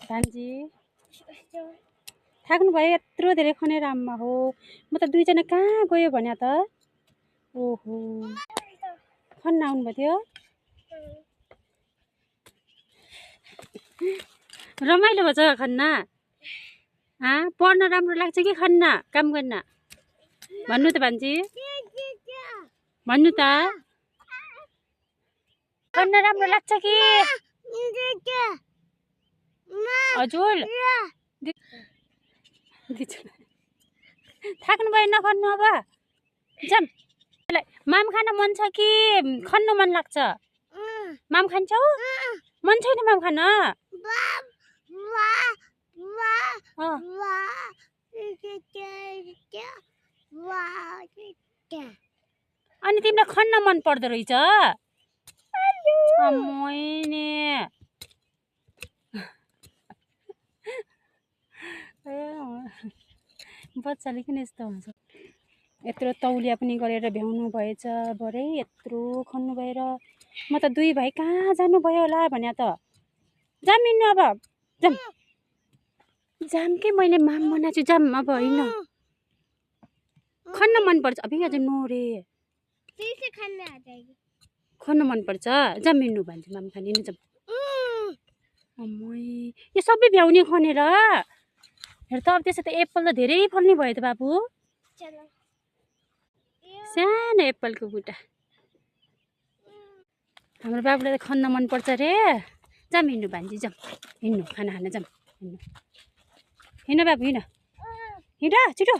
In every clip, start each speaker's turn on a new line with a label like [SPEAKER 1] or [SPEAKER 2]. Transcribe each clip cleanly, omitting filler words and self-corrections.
[SPEAKER 1] भान्जी थाक्नु भयो यत्रो धेरै खनेर आम्मा हो म त दुईजना कहाँ गयो भने त ओहो खन्न आउनुभयो थियो रमाइलो भएछ खन्न पढ्न राम्रो लाग्छ कि खन्न काम गर्न भन्नु त भान्जी भन्नु त खन्न राम्रो लाग्छ कि हजुर थाक्नु भयो नखन्नु अब जाम माम खान मन छ कि खन्नु मन लाग्छ माम खान्छौ मन छैन माम खान अनि तिमीलाई खन्न मन पर्दो रहेछ मैने बच्चाले किन यस्तो हुन्छ यत्रो तौलिया पनि गरेर भ्याउनु भएछ भरे यत्रो खन्नु भएर म त दुई भाइ कहाँ जानुभयो होला भने त जाम हिँड्नु अब जाम जाम कि मैले माम बनाएको छु जाम अब हिँड्नु खन्न मन पर्छ अभी आज नोरे खन्न मन पर्छ जाम हिँड्नु भन्छ माम खाने हिँड्नु जाम यो सबै भ्याउने खनेर हेर त अब त्यसो त एप्पल त धेरै फल्ने भयो त बाबु सानो एप्पलको बुट्टा हाम्रो बाबुलाई त खन्न मन पर्छ रे जाम हिँड्नु भान्जी जाम हिँड्नु खाना खान जाम हिँड्नु हिँड बाबु हिँड हिँड छिटो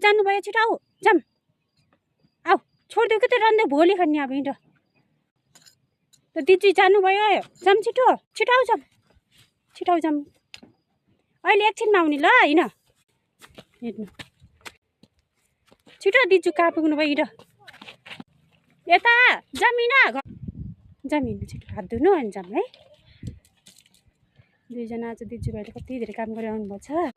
[SPEAKER 1] जानुभयो छिटो आऊ जाम आऊ छोडिदियो कि त रन्दै भोलि खाने अब हिँड त दिदी जानुभयो जाम छिटो छिटो आऊ जाम छिटो आऊ जाम अहिले एकछिनमा आउने ल हिँड हिँड्नु छिटो दिजु कहाँ पुग्नु भयो हिँड यता जाम हिँड जाम हिँड्नु छिटो हात धुनु अनि जाम है दुईजना आज दिजु भाइले कति धेरै काम गरेर आउनुभएको छ